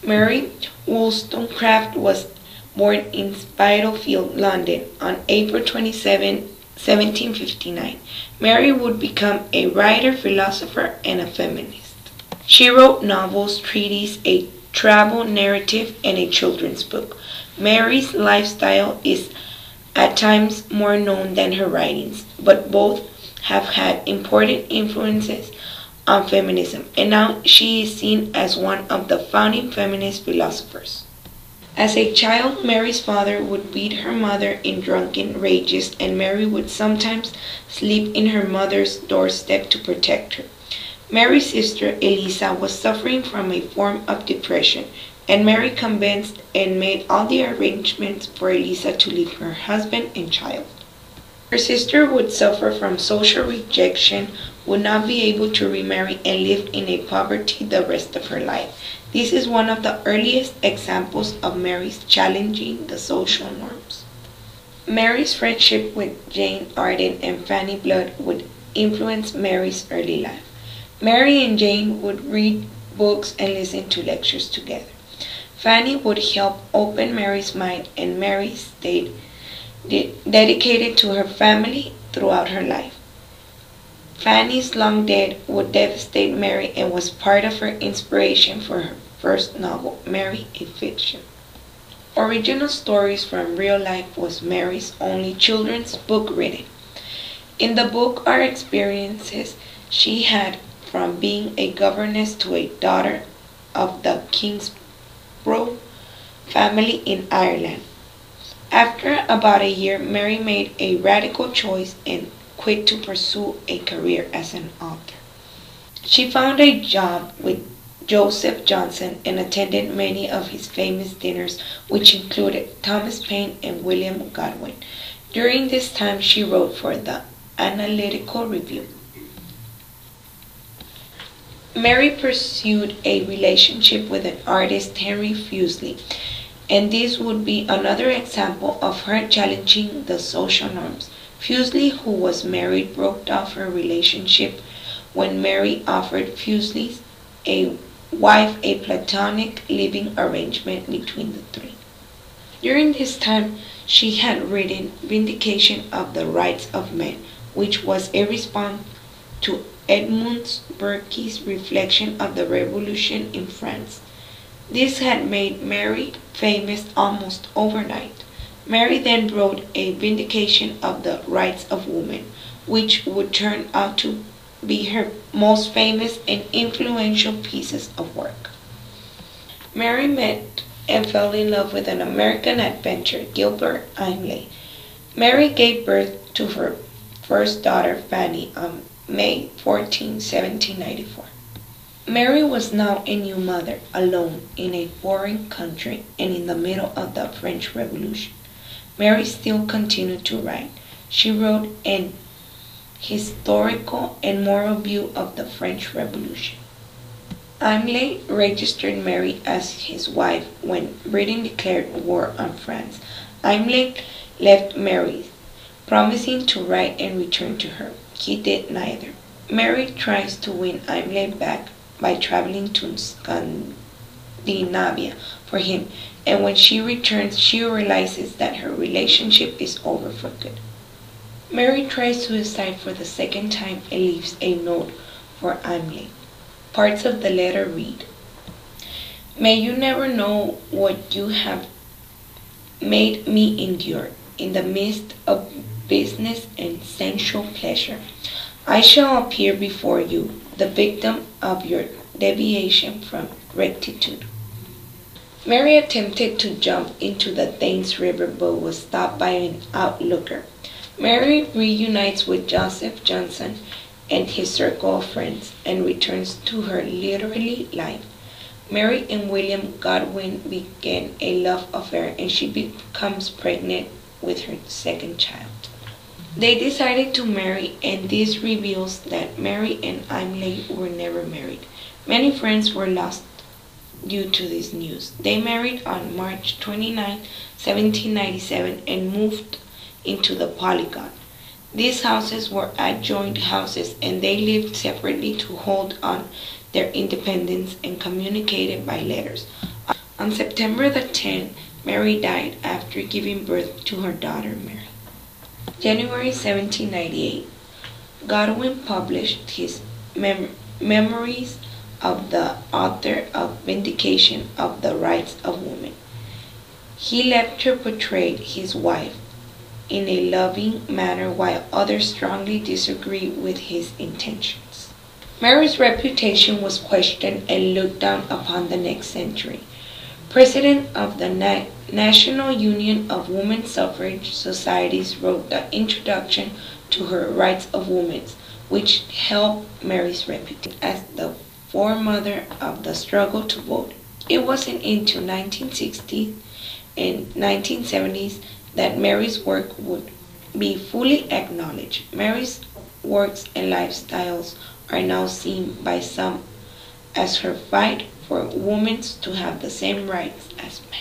Mary Wollstonecraft was born in Spitalfield, London, on April 27, 1759. Mary would become a writer, philosopher, and a feminist. She wrote novels, treatises, a travel narrative, and a children's book. Mary's lifestyle is at times more known than her writings, but both have had important influences on feminism, and now she is seen as one of the founding feminist philosophers. As a child, Mary's father would beat her mother in drunken rages, and Mary would sometimes sleep in her mother's doorstep to protect her. Mary's sister Eliza was suffering from a form of depression, and Mary convinced and made all the arrangements for Eliza to leave her husband and child. Her sister would suffer from social rejection, would not be able to remarry, and lived in a poverty the rest of her life. This is one of the earliest examples of Mary's challenging the social norms. Mary's friendship with Jane Austen and Fanny Blood would influence Mary's early life. Mary and Jane would read books and listen to lectures together. Fanny would help open Mary's mind, and Mary stayed dedicated to her family throughout her life. Fanny's long death would devastate Mary and was part of her inspiration for her first novel, Mary, a Fiction. Original Stories from Real Life was Mary's only children's book written. In the book are experiences she had from being a governess to a daughter of the Kingsborough family in Ireland. After about a year, Mary made a radical choice and quit to pursue a career as an author. She found a job with Joseph Johnson and attended many of his famous dinners, which included Thomas Paine and William Godwin. During this time, she wrote for the Analytical Review. Mary pursued a relationship with an artist, Henry Fuseli, and this would be another example of her challenging the social norms. Fuseli, who was married, broke off her relationship when Mary offered Fuseli's wife a platonic living arrangement between the three. During this time, she had written Vindication of the Rights of Men, which was a response to Edmund Burke's reflection of the Revolution in France. This had made Mary famous almost overnight. Mary then wrote a Vindication of the Rights of Women, which would turn out to be her most famous and influential pieces of work. Mary met and fell in love with an American adventurer, Gilbert Imlay. Mary gave birth to her first daughter, Fanny, on May 14, 1794. Mary was now a new mother, alone in a foreign country and in the middle of the French Revolution. Mary still continued to write. She wrote an historical and moral view of the French Revolution. Imlay registered Mary as his wife when Britain declared war on France. Imlay left Mary, promising to write and return to her. He did neither. Mary tries to win Imlay back by traveling to Scandinavia for him, and when she returns, she realizes that her relationship is over for good. Mary tries suicide for the second time and leaves a note for Imlay. Parts of the letter read, "May you never know what you have made me endure. In the midst of business and sensual pleasure, I shall appear before you, the victim of your deviation from rectitude." Mary attempted to jump into the Thames River but was stopped by an onlooker. Mary reunites with Joseph Johnson and his circle of friends and returns to her literary life. Mary and William Godwin begin a love affair, and she becomes pregnant with her second child. They decided to marry, and this reveals that Mary and Imlay were never married. Many friends were lost due to this news. They married on March 29, 1797 and moved into the Polygon. These houses were adjoined houses, and they lived separately to hold on their independence and communicated by letters. On September the 10th, Mary died after giving birth to her daughter Mary. January 1798, Godwin published his Memoirs of the Author of Vindication of the Rights of Women. He left her portrayed his wife in a loving manner while others strongly disagreed with his intentions. Mary's reputation was questioned and looked down upon the next century. President of the National Union of Women Suffrage Societies wrote the introduction to her Rights of Women, which helped Mary's reputation as the foremother of the struggle to vote. It wasn't until 1960s and 1970s that Mary's work would be fully acknowledged. Mary's works and lifestyles are now seen by some as her fight for women to have the same rights as men.